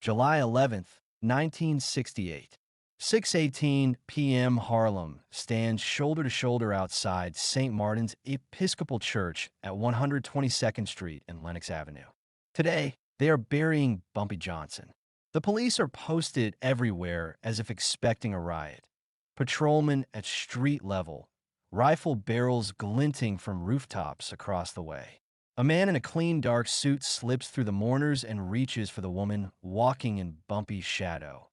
July 11th, 1968. 6:18 p.m. Harlem stands shoulder to shoulder outside St. Martin's Episcopal Church at 122nd Street and Lenox Avenue. Today, they are burying Bumpy Johnson. The police are posted everywhere as if expecting a riot. Patrolmen at street level, rifle barrels glinting from rooftops across the way. A man in a clean dark suit slips through the mourners and reaches for the woman walking in Bumpy's shadow.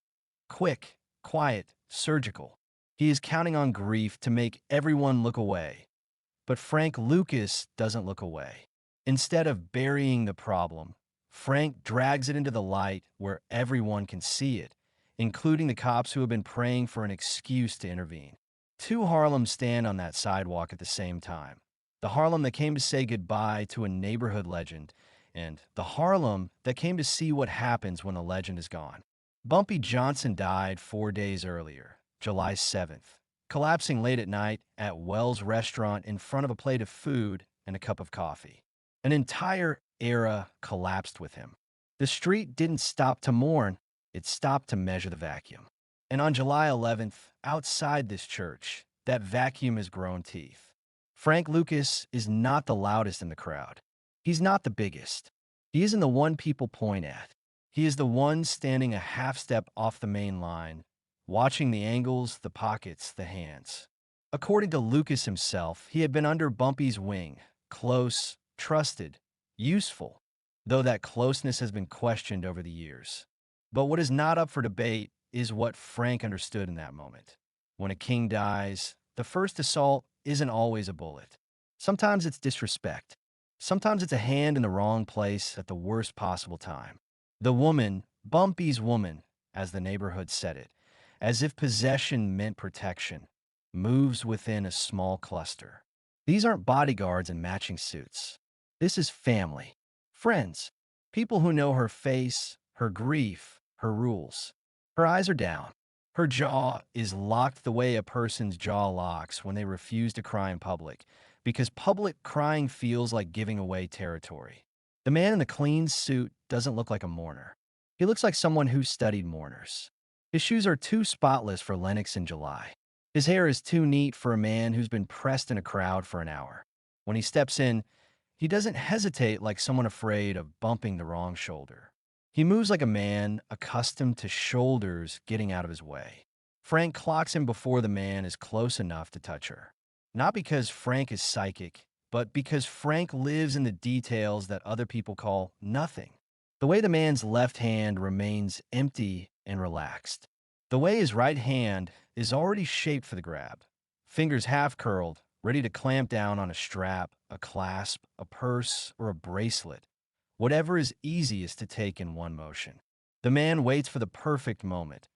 Quick, quiet, surgical. He is counting on grief to make everyone look away. But Frank Lucas doesn't look away. Instead of burying the problem, Frank drags it into the light where everyone can see it, including the cops who have been praying for an excuse to intervene. Two Harlems stand on that sidewalk at the same time. The Harlem that came to say goodbye to a neighborhood legend, and the Harlem that came to see what happens when a legend is gone. Bumpy Johnson died 4 days earlier, July 7th, collapsing late at night at Wells Restaurant in front of a plate of food and a cup of coffee. An entire era collapsed with him. The street didn't stop to mourn, it stopped to measure the vacuum. And on July 11th, outside this church, that vacuum has grown teeth. Frank Lucas is not the loudest in the crowd. He's not the biggest. He isn't the one people point at. He is the one standing a half step off the main line, watching the angles, the pockets, the hands. According to Lucas himself, he had been under Bumpy's wing, close, trusted, useful, though that closeness has been questioned over the years. But what is not up for debate is what Frank understood in that moment. When a king dies, the first assault isn't always a bullet. Sometimes it's disrespect. Sometimes it's a hand in the wrong place at the worst possible time. The woman, Bumpy's woman, as the neighborhood said it, as if possession meant protection, moves within a small cluster. These aren't bodyguards in matching suits. This is family, friends, people who know her face, her grief, her rules. Her eyes are down. Her jaw is locked the way a person's jaw locks when they refuse to cry in public, because public crying feels like giving away territory. The man in the clean suit doesn't look like a mourner. He looks like someone who studied mourners. His shoes are too spotless for Lenox in July. His hair is too neat for a man who's been pressed in a crowd for an hour. When he steps in, he doesn't hesitate like someone afraid of bumping the wrong shoulder. He moves like a man accustomed to shoulders getting out of his way. Frank clocks him before the man is close enough to touch her. Not because Frank is psychic, but because Frank lives in the details that other people call nothing. The way the man's left hand remains empty and relaxed. The way his right hand is already shaped for the grab. Fingers half curled, ready to clamp down on a strap, a clasp, a purse, or a bracelet. Whatever is easiest to take in one motion. The man waits for the perfect moment.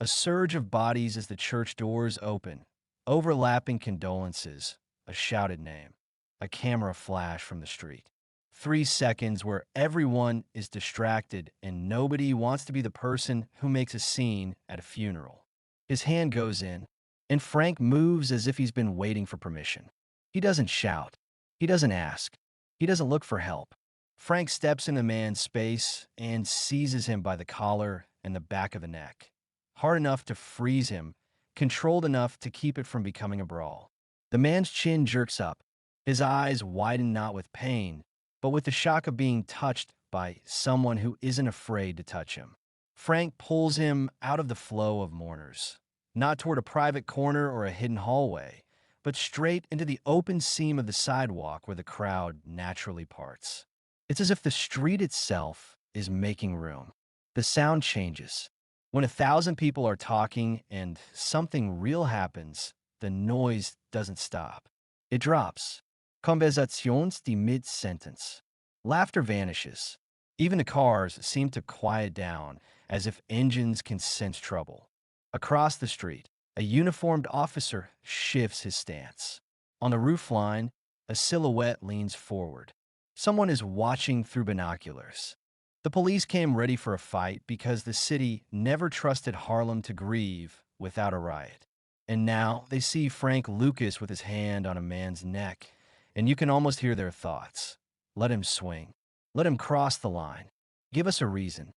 A surge of bodies as the church doors open. Overlapping condolences, a shouted name, a camera flash from the street. 3 seconds where everyone is distracted and nobody wants to be the person who makes a scene at a funeral. His hand goes in, and Frank moves as if he's been waiting for permission. He doesn't shout. He doesn't ask. He doesn't look for help. Frank steps in the man's space and seizes him by the collar and the back of the neck, hard enough to freeze him, controlled enough to keep it from becoming a brawl. The man's chin jerks up, his eyes widen not with pain, but with the shock of being touched by someone who isn't afraid to touch him. Frank pulls him out of the flow of mourners, not toward a private corner or a hidden hallway, but straight into the open seam of the sidewalk where the crowd naturally parts. It's as if the street itself is making room. The sound changes. When 1,000 people are talking and something real happens, the noise doesn't stop. It drops. Conversations die mid-sentence. Laughter vanishes. Even the cars seem to quiet down, as if engines can sense trouble. Across the street, a uniformed officer shifts his stance. On the roofline, a silhouette leans forward. Someone is watching through binoculars. The police came ready for a fight because the city never trusted Harlem to grieve without a riot. And now they see Frank Lucas with his hand on a man's neck, and you can almost hear their thoughts. Let him swing. Let him cross the line. Give us a reason.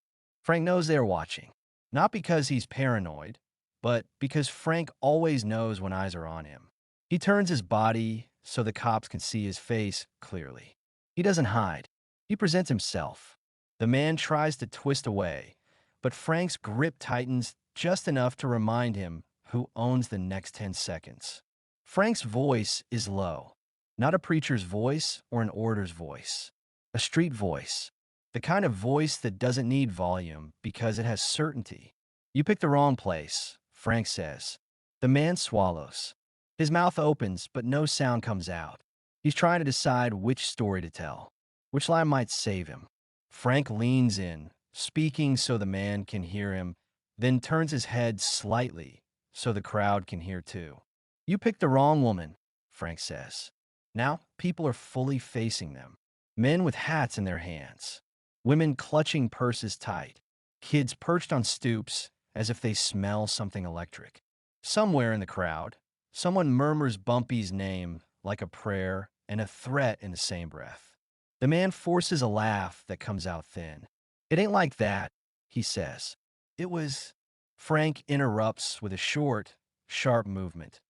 Frank knows they are watching. Not because he's paranoid, but because Frank always knows when eyes are on him. He turns his body so the cops can see his face clearly. He doesn't hide. He presents himself. The man tries to twist away, but Frank's grip tightens just enough to remind him who owns the next 10 seconds. Frank's voice is low, not a preacher's voice or an orator's voice, a street voice, the kind of voice that doesn't need volume because it has certainty. You picked the wrong place, Frank says. The man swallows. His mouth opens, but no sound comes out. He's trying to decide which story to tell, which line might save him. Frank leans in, speaking so the man can hear him, then turns his head slightly so the crowd can hear too. You picked the wrong woman, Frank says. Now, people are fully facing them. Men with hats in their hands. Women clutching purses tight. Kids perched on stoops as if they smell something electric. Somewhere in the crowd, someone murmurs Bumpy's name like a prayer and a threat in the same breath. The man forces a laugh that comes out thin. It ain't like that, he says. It was... Frank interrupts with a short, sharp movement.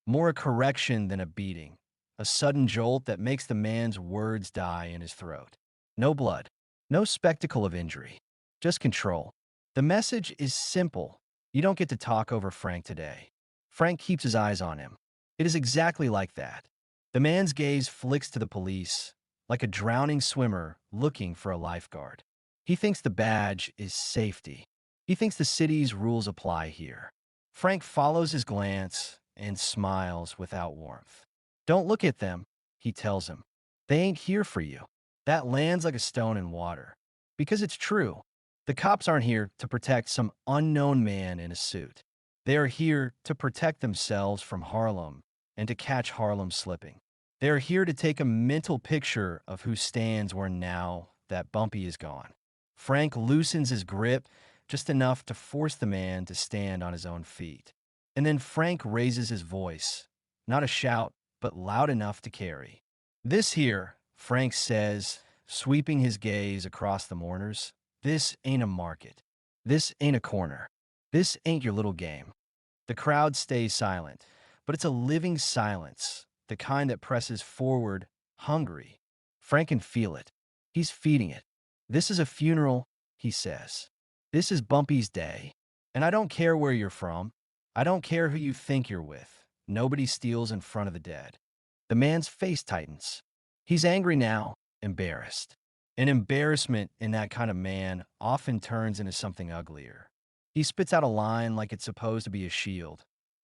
More a correction than a beating. A sudden jolt that makes the man's words die in his throat. No blood. No spectacle of injury. Just control. The message is simple. You don't get to talk over Frank today. Frank keeps his eyes on him. It is exactly like that. The man's gaze flicks to the police, like a drowning swimmer looking for a lifeguard. He thinks the badge is safety. He thinks the city's rules apply here. Frank follows his glance and smiles without warmth. Don't look at them, he tells him. They ain't here for you. That lands like a stone in water. Because it's true. The cops aren't here to protect some unknown man in a suit. They are here to protect themselves from Harlem and to catch Harlem slipping. They are here to take a mental picture of who stands where now that Bumpy is gone. Frank loosens his grip just enough to force the man to stand on his own feet. And then Frank raises his voice, not a shout, but loud enough to carry. This here, Frank says, sweeping his gaze across the mourners, this ain't a market. This ain't a corner. This ain't your little game. The crowd stays silent, but it's a living silence, the kind that presses forward, hungry. Frank can feel it. He's feeding it. This is a funeral, he says. This is Bumpy's day. And I don't care where you're from. I don't care who you think you're with. Nobody steals in front of the dead. The man's face tightens. He's angry now, embarrassed. An embarrassment in that kind of man often turns into something uglier. He spits out a line like it's supposed to be a shield.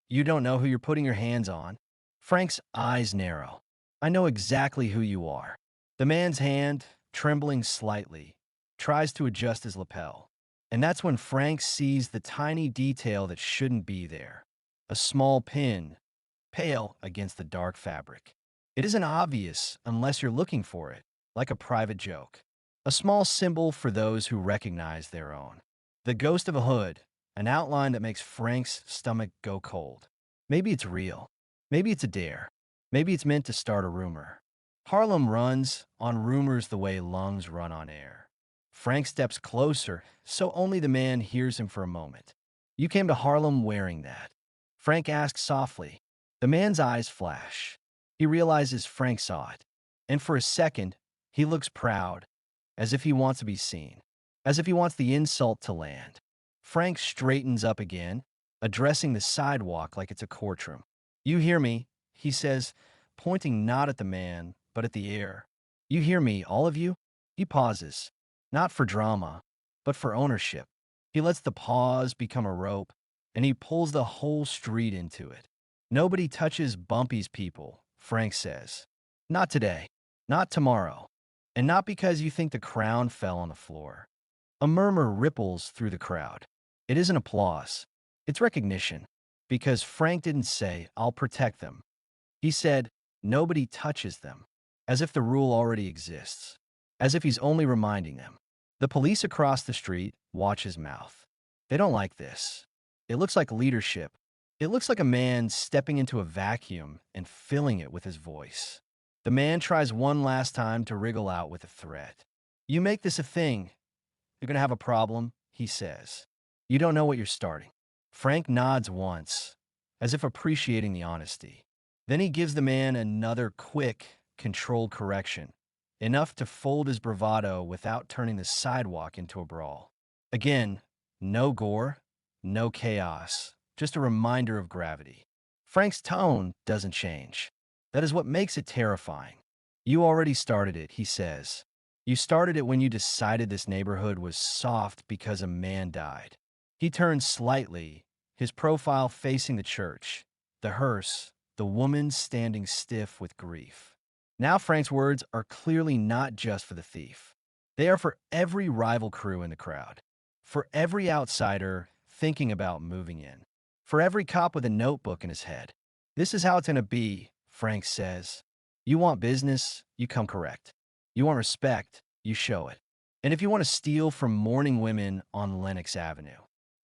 You don't know who you're putting your hands on. Frank's eyes narrow. I know exactly who you are. The man's hand, trembling slightly, tries to adjust his lapel. And that's when Frank sees the tiny detail that shouldn't be there. A small pin, pale against the dark fabric. It isn't obvious unless you're looking for it, like a private joke. A small symbol for those who recognize their own. The ghost of a hood, an outline that makes Frank's stomach go cold. Maybe it's real. Maybe it's a dare. Maybe it's meant to start a rumor. Harlem runs on rumors the way lungs run on air. Frank steps closer, so only the man hears him for a moment. You came to Harlem wearing that. Frank asks softly. The man's eyes flash. He realizes Frank saw it. And for a second, he looks proud, as if he wants to be seen, as if he wants the insult to land. Frank straightens up again, addressing the sidewalk like it's a courtroom. You hear me, he says, pointing not at the man, but at the air. You hear me, all of you? He pauses. Not for drama, but for ownership. He lets the pause become a rope, and he pulls the whole street into it. Nobody touches Bumpy's people, Frank says. Not today, not tomorrow, and not because you think the crown fell on the floor. A murmur ripples through the crowd. It isn't applause. It's recognition, because Frank didn't say, I'll protect them. He said, nobody touches them, as if the rule already exists. As if he's only reminding them. The police across the street watch his mouth. They don't like this. It looks like leadership. It looks like a man stepping into a vacuum and filling it with his voice. The man tries one last time to wriggle out with a threat. You make this a thing. You're going to have a problem, he says. You don't know what you're starting. Frank nods once, as if appreciating the honesty. Then he gives the man another quick, controlled correction, enough to fold his bravado without turning the sidewalk into a brawl. Again, no gore, no chaos, just a reminder of gravity. Frank's tone doesn't change. That is what makes it terrifying. You already started it, he says. You started it when you decided this neighborhood was soft because a man died. He turns slightly, his profile facing the church, the hearse, the woman standing stiff with grief. Now Frank's words are clearly not just for the thief. They are for every rival crew in the crowd, for every outsider thinking about moving in, for every cop with a notebook in his head. This is how it's going to be, Frank says. You want business, you come correct. You want respect, you show it. And if you want to steal from mourning women on Lenox Avenue.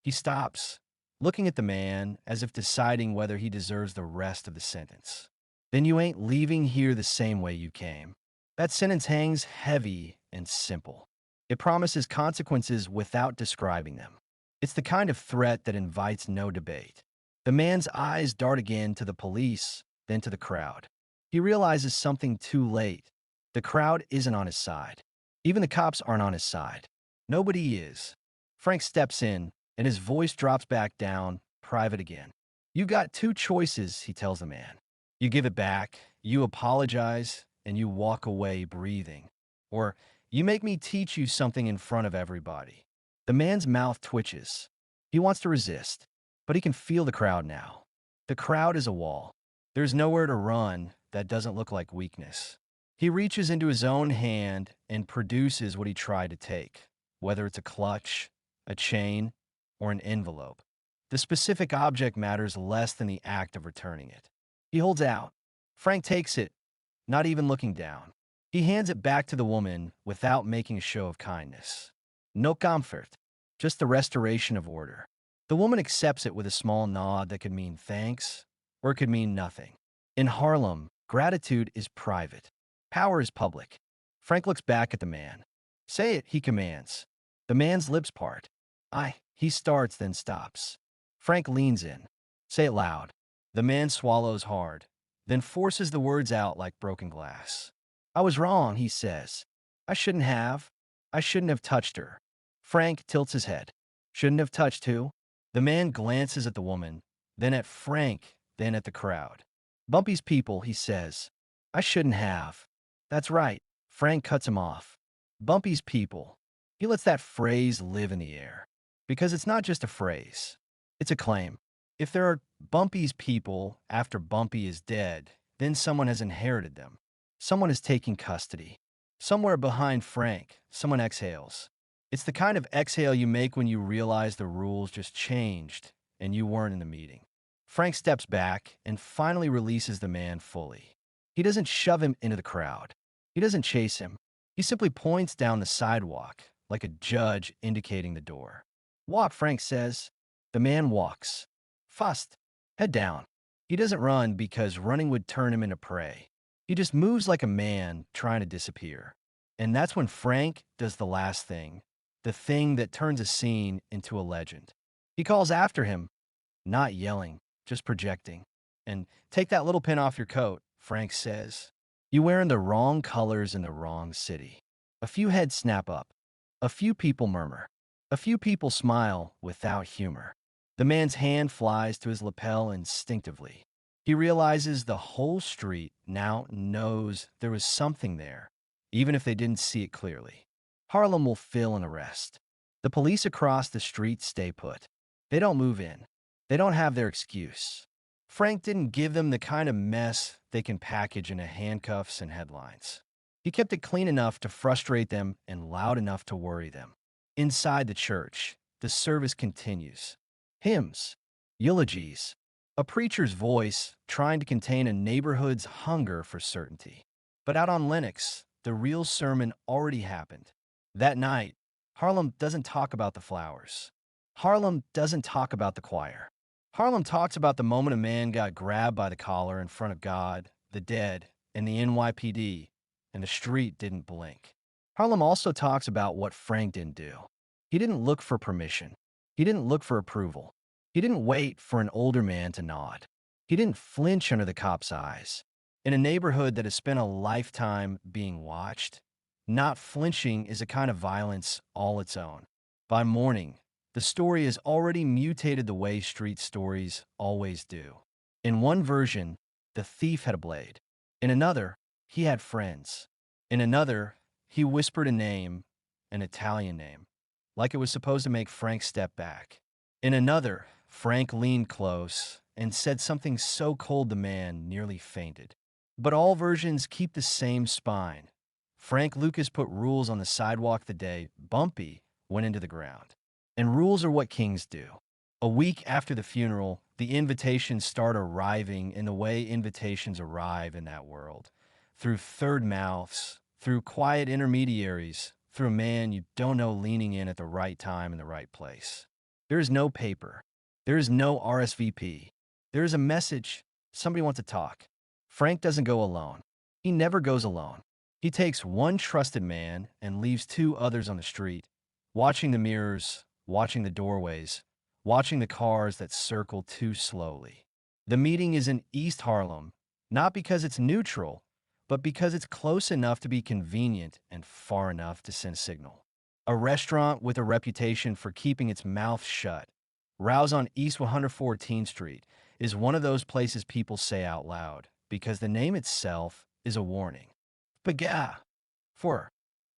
He stops, looking at the man as if deciding whether he deserves the rest of the sentence. Then you ain't leaving here the same way you came. That sentence hangs heavy and simple. It promises consequences without describing them. It's the kind of threat that invites no debate. The man's eyes dart again to the police, then to the crowd. He realizes something too late. The crowd isn't on his side. Even the cops aren't on his side. Nobody is. Frank steps in, and his voice drops back down, private again. You got two choices, he tells the man. You give it back, you apologize, and you walk away breathing. Or you make me teach you something in front of everybody. The man's mouth twitches. He wants to resist, but he can feel the crowd now. The crowd is a wall. There's nowhere to run that doesn't look like weakness. He reaches into his own hand and produces what he tried to take, whether it's a clutch, a chain, or an envelope. The specific object matters less than the act of returning it. He holds out. Frank takes it, not even looking down. He hands it back to the woman without making a show of kindness. No comfort, just the restoration of order. The woman accepts it with a small nod that could mean thanks, or it could mean nothing. In Harlem, gratitude is private. Power is public. Frank looks back at the man. Say it, he commands. The man's lips part. He starts, then stops. Frank leans in. Say it loud. The man swallows hard, then forces the words out like broken glass. I was wrong, he says. I shouldn't have. I shouldn't have touched her. Frank tilts his head. Shouldn't have touched who? The man glances at the woman, then at Frank, then at the crowd. Bumpy's people, he says. I shouldn't have. That's right. Frank cuts him off. Bumpy's people. He lets that phrase live in the air. Because it's not just a phrase. It's a claim. If there are Bumpy's people after Bumpy is dead, then someone has inherited them. Someone is taking custody. Somewhere behind Frank, someone exhales. It's the kind of exhale you make when you realize the rules just changed and you weren't in the meeting. Frank steps back and finally releases the man fully. He doesn't shove him into the crowd. He doesn't chase him. He simply points down the sidewalk, like a judge indicating the door. Walk, Frank says. The man walks. Fast, head down. He doesn't run because running would turn him into prey. He just moves like a man trying to disappear. And that's when Frank does the last thing, the thing that turns a scene into a legend. He calls after him, not yelling, just projecting. And take that little pin off your coat, Frank says. You're wearing the wrong colors in the wrong city. A few heads snap up. A few people murmur. A few people smile without humor. The man's hand flies to his lapel instinctively. He realizes the whole street now knows there was something there, even if they didn't see it clearly. Harlem will fill an arrest. The police across the street stay put. They don't move in. They don't have their excuse. Frank didn't give them the kind of mess they can package into handcuffs and headlines. He kept it clean enough to frustrate them and loud enough to worry them. Inside the church, the service continues. Hymns, eulogies, a preacher's voice trying to contain a neighborhood's hunger for certainty. But out on Lenox, the real sermon already happened. That night, Harlem doesn't talk about the flowers. Harlem doesn't talk about the choir. Harlem talks about the moment a man got grabbed by the collar in front of God, the dead, and the NYPD, and the street didn't blink. Harlem also talks about what Frank didn't do. He didn't look for permission. He didn't look for approval. He didn't wait for an older man to nod. He didn't flinch under the cop's eyes. In a neighborhood that has spent a lifetime being watched, not flinching is a kind of violence all its own. By morning, the story has already mutated the way street stories always do. In one version, the thief had a blade. In another, he had friends. In another, he whispered a name, an Italian name, like it was supposed to make Frank step back. In another, Frank leaned close and said something so cold the man nearly fainted. But all versions keep the same spine. Frank Lucas put rules on the sidewalk the day Bumpy went into the ground. And rules are what kings do. A week after the funeral, the invitations start arriving in the way invitations arrive in that world. Through third mouths, through quiet intermediaries, through a man you don't know leaning in at the right time in the right place. There is no paper. There is no RSVP. There is a message. Somebody wants to talk. Frank doesn't go alone. He never goes alone. He takes one trusted man and leaves two others on the street, watching the mirrors, watching the doorways, watching the cars that circle too slowly. The meeting is in East Harlem, not because it's neutral, but because it's close enough to be convenient and far enough to send a signal. A restaurant with a reputation for keeping its mouth shut, Rouse on East 114th Street, is one of those places people say out loud because the name itself is a warning. Baga! For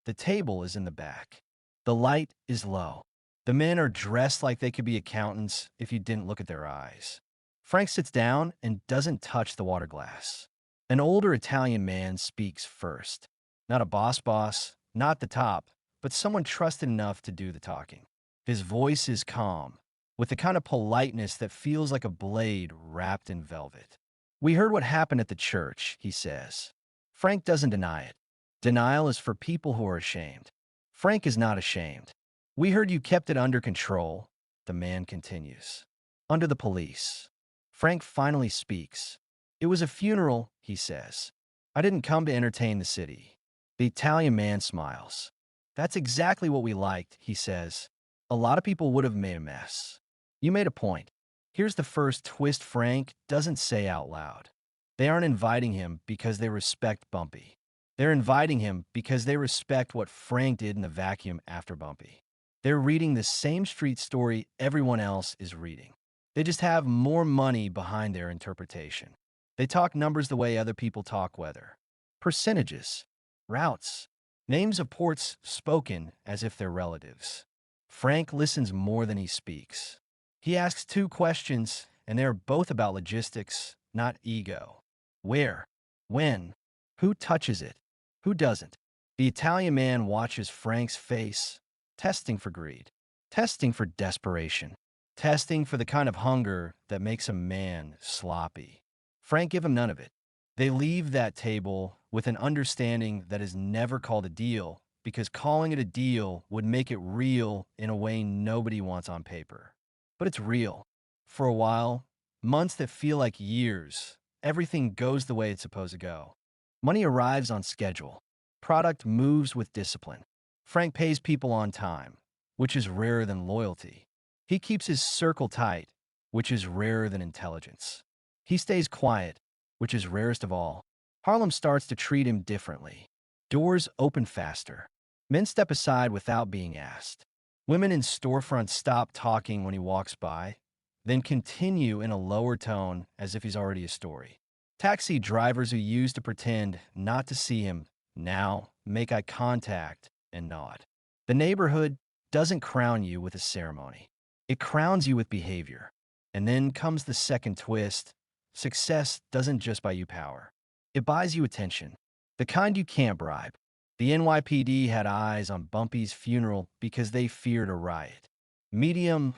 the table is in the back. The light is low. The men are dressed like they could be accountants if you didn't look at their eyes. Frank sits down and doesn't touch the water glass. An older Italian man speaks first. Not a boss, not the top, but someone trusted enough to do the talking. His voice is calm, with the kind of politeness that feels like a blade wrapped in velvet. "We heard what happened at the church," he says. Frank doesn't deny it. Denial is for people who are ashamed. Frank is not ashamed. "We heard you kept it under control," the man continues. "Under the police." Frank finally speaks. "It was a funeral," he says. "I didn't come to entertain the city." The Italian man smiles. "That's exactly what we liked," he says. "A lot of people would have made a mess. You made a point." Here's the first twist Frank doesn't say out loud. They aren't inviting him because they respect Bumpy. They're inviting him because they respect what Frank did in the vacuum after Bumpy. They're reading the same street story everyone else is reading. They just have more money behind their interpretation. They talk numbers the way other people talk weather. Percentages, routes, names of ports spoken as if they're relatives. Frank listens more than he speaks. He asks two questions, and they are both about logistics, not ego. Where? When? Who touches it? Who doesn't? The Italian man watches Frank's face, testing for greed, testing for desperation, testing for the kind of hunger that makes a man sloppy. Frank give him none of it. They leave that table with an understanding that is never called a deal, because calling it a deal would make it real in a way nobody wants on paper. But it's real. For a while, months that feel like years, everything goes the way it's supposed to go. Money arrives on schedule. Product moves with discipline. Frank pays people on time, which is rarer than loyalty. He keeps his circle tight, which is rarer than intelligence. He stays quiet, which is rarest of all. Harlem starts to treat him differently. Doors open faster. Men step aside without being asked. Women in storefronts stop talking when he walks by, then continue in a lower tone as if he's already a story. Taxi drivers who used to pretend not to see him now make eye contact and nod. The neighborhood doesn't crown you with a ceremony. It crowns you with behavior. And then comes the second twist. Success doesn't just buy you power. It buys you attention. The kind you can't bribe. The NYPD had eyes on Bumpy's funeral because they feared a riot. Medium,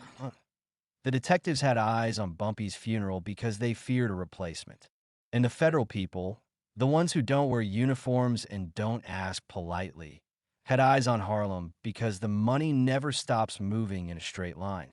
the detectives had eyes on Bumpy's funeral because they feared a replacement. And the federal people, the ones who don't wear uniforms and don't ask politely, had eyes on Harlem because the money never stops moving in a straight line.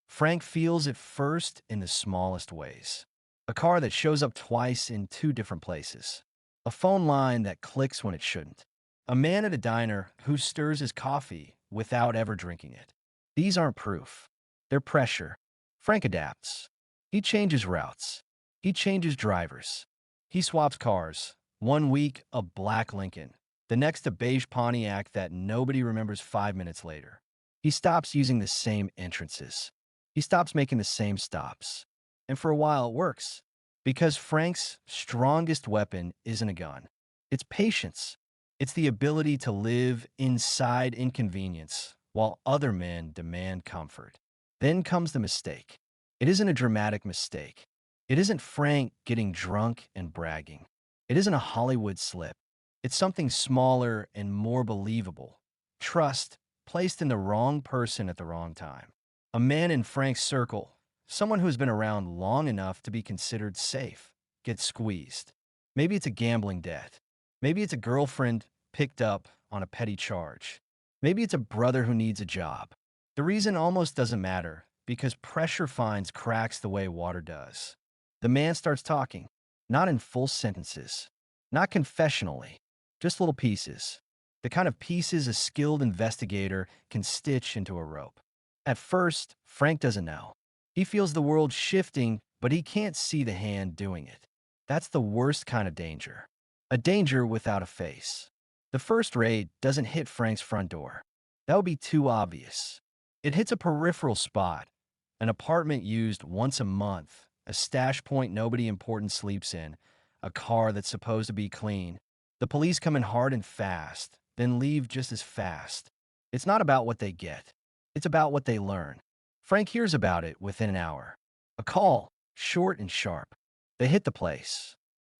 Frank feels it first in the smallest ways. A car that shows up twice in two different places. A phone line that clicks when it shouldn't. A man at a diner who stirs his coffee without ever drinking it. These aren't proof. They're pressure. Frank adapts. He changes routes. He changes drivers. He swaps cars. One week, a black Lincoln. The next, a beige Pontiac that nobody remembers 5 minutes later. He stops using the same entrances. He stops making the same stops. And for a while, it works. Because Frank's strongest weapon isn't a gun. It's patience. It's the ability to live inside inconvenience while other men demand comfort. Then comes the mistake. It isn't a dramatic mistake. It isn't Frank getting drunk and bragging. It isn't a Hollywood slip. It's something smaller and more believable. Trust placed in the wrong person at the wrong time. A man in Frank's circle, someone who has been around long enough to be considered safe, gets squeezed. Maybe it's a gambling debt. Maybe it's a girlfriend picked up on a petty charge. Maybe it's a brother who needs a job. The reason almost doesn't matter because pressure finds cracks the way water does. The man starts talking, not in full sentences, not confessionally, just little pieces. The kind of pieces a skilled investigator can stitch into a rope. At first, Frank doesn't know. He feels the world shifting, but he can't see the hand doing it. That's the worst kind of danger. A danger without a face. The first raid doesn't hit Frank's front door. That would be too obvious. It hits a peripheral spot, an apartment used once a month, a stash point nobody important sleeps in, a car that's supposed to be clean. The police come in hard and fast, then leave just as fast. It's not about what they get. It's about what they learn. Frank hears about it within an hour. A call, short and sharp. They hit the place.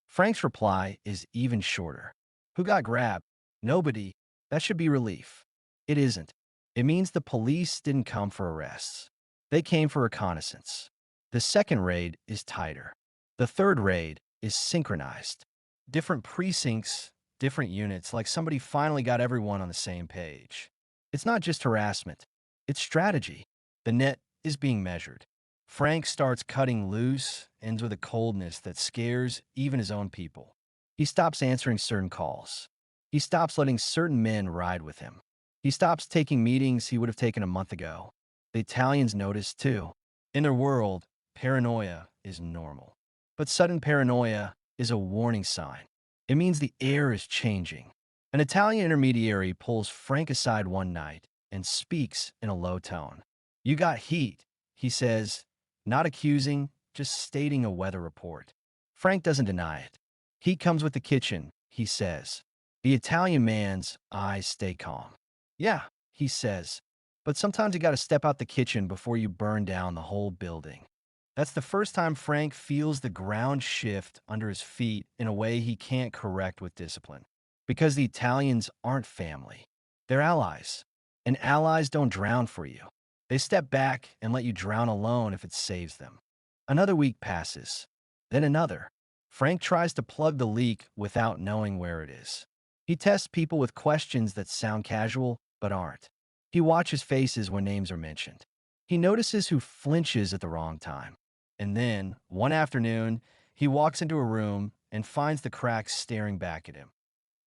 Frank's reply is even shorter. Who got grabbed? Nobody. That should be relief. It isn't. It means the police didn't come for arrests. They came for reconnaissance. The second raid is tighter. The third raid is synchronized. Different precincts, different units, like somebody finally got everyone on the same page. It's not just harassment. It's strategy. The net is being measured. Frank starts cutting loose, ends with a coldness that scares even his own people. He stops answering certain calls. He stops letting certain men ride with him. He stops taking meetings he would have taken a month ago. The Italians notice too. In their world, paranoia is normal. But sudden paranoia is a warning sign. It means the air is changing. An Italian intermediary pulls Frank aside one night and speaks in a low tone. "You got heat," he says, not accusing, just stating a weather report. Frank doesn't deny it. "Heat comes with the kitchen," he says. The Italian man's eyes stay calm. "Yeah," he says, "but sometimes you gotta step out the kitchen before you burn down the whole building." That's the first time Frank feels the ground shift under his feet in a way he can't correct with discipline. Because the Italians aren't family. They're allies. And allies don't drown for you. They step back and let you drown alone if it saves them. Another week passes. Then another. Frank tries to plug the leak without knowing where it is. He tests people with questions that sound casual but aren't. He watches faces when names are mentioned. He notices who flinches at the wrong time. And then, one afternoon, he walks into a room and finds the cracks staring back at him.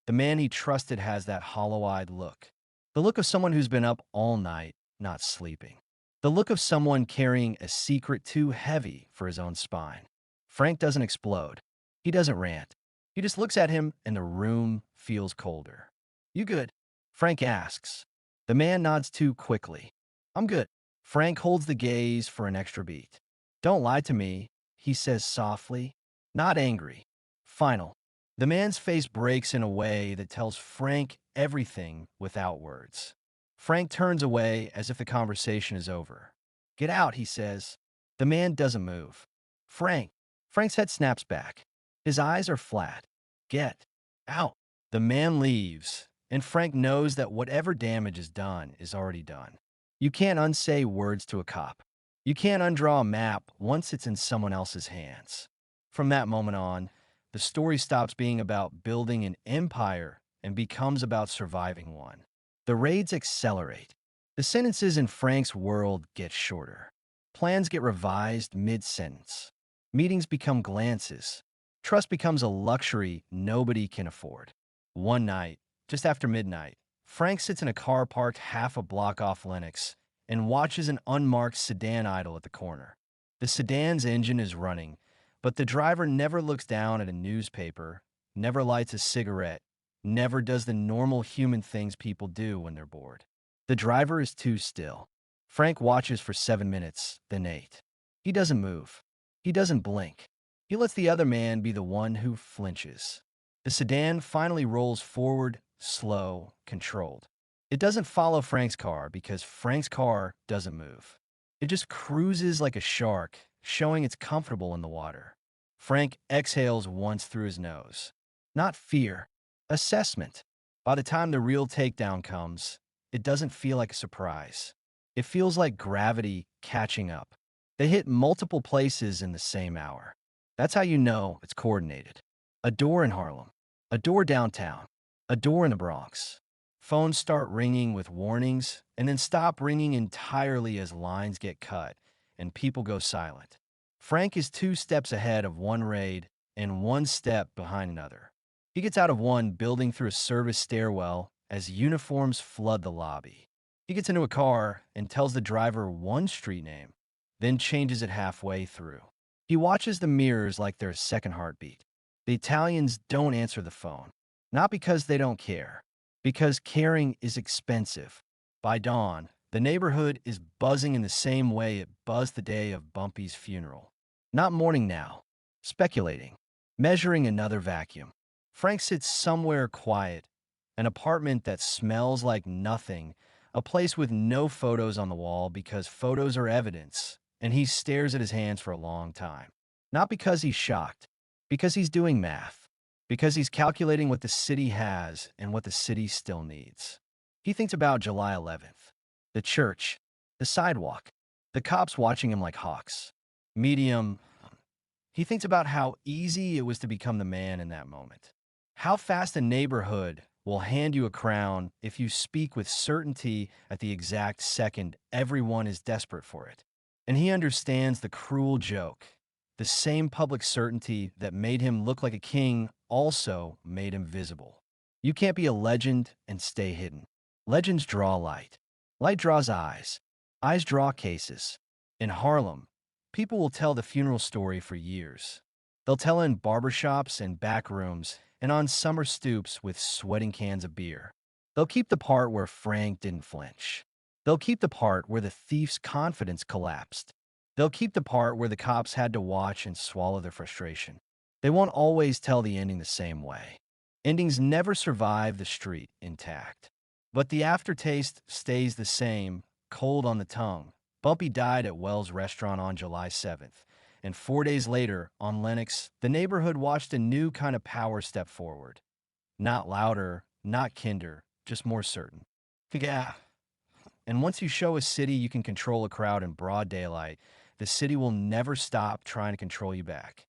The man he trusted has that hollow-eyed look. The look of someone who's been up all night, not sleeping. The look of someone carrying a secret too heavy for his own spine. Frank doesn't explode. He doesn't rant. He just looks at him and the room feels colder. "You good?" Frank asks. The man nods too quickly. "I'm good." Frank holds the gaze for an extra beat. "Don't lie to me," he says softly, not angry. Final. The man's face breaks in a way that tells Frank everything without words. Frank turns away as if the conversation is over. "Get out," he says. The man doesn't move. "Frank." Frank's head snaps back. His eyes are flat. "Get out." The man leaves, and Frank knows that whatever damage is done is already done. You can't unsay words to a cop. You can't undraw a map once it's in someone else's hands. From that moment on, the story stops being about building an empire and becomes about surviving one. The raids accelerate. The sentences in Frank's world get shorter. Plans get revised mid-sentence. Meetings become glances. Trust becomes a luxury nobody can afford. One night, just after midnight. Frank sits in a car parked half a block off Lenox and watches an unmarked sedan idle at the corner. The sedan's engine is running, but the driver never looks down at a newspaper, never lights a cigarette, never does the normal human things people do when they're bored. The driver is too still. Frank watches for 7 minutes, then 8. He doesn't move. He doesn't blink. He lets the other man be the one who flinches. The sedan finally rolls forward, slow, controlled. It doesn't follow Frank's car because Frank's car doesn't move. It just cruises like a shark, showing it's comfortable in the water. Frank exhales once through his nose. Not fear, assessment. By the time the real takedown comes, it doesn't feel like a surprise. It feels like gravity catching up. They hit multiple places in the same hour. That's how you know it's coordinated. A door in Harlem, a door downtown, a door in the Bronx. Phones start ringing with warnings and then stop ringing entirely as lines get cut and people go silent. Frank is 2 steps ahead of one raid and 1 step behind another. He gets out of one building through a service stairwell as uniforms flood the lobby. He gets into a car and tells the driver one street name, then changes it halfway through. He watches the mirrors like they're a second heartbeat. The Italians don't answer the phone, not because they don't care, because caring is expensive. By dawn, the neighborhood is buzzing in the same way it buzzed the day of Bumpy's funeral. Not mourning now, speculating, measuring another vacuum. Frank sits somewhere quiet, an apartment that smells like nothing, a place with no photos on the wall because photos are evidence, and he stares at his hands for a long time. Not because he's shocked, because he's doing math, because he's calculating what the city has and what the city still needs. He thinks about July 11th, the church, the sidewalk, the cops watching him like hawks. Medium, he thinks about how easy it was to become the man in that moment. How fast a neighborhood will hand you a crown if you speak with certainty at the exact second everyone is desperate for it. And he understands the cruel joke. The same public certainty that made him look like a king also made him visible. You can't be a legend and stay hidden. Legends draw light. Light draws eyes. Eyes draw cases. In Harlem, people will tell the funeral story for years. They'll tell in barbershops and back rooms and on summer stoops with sweating cans of beer. They'll keep the part where Frank didn't flinch. They'll keep the part where the thief's confidence collapsed. They'll keep the part where the cops had to watch and swallow their frustration. They won't always tell the ending the same way. Endings never survive the street intact. But the aftertaste stays the same, cold on the tongue. Bumpy died at Wells Restaurant on July 7th. And 4 days later, on Lenox, the neighborhood watched a new kind of power step forward. Not louder, not kinder, just more certain. Yeah. And once you show a city you can control a crowd in broad daylight, the city will never stop trying to control you back.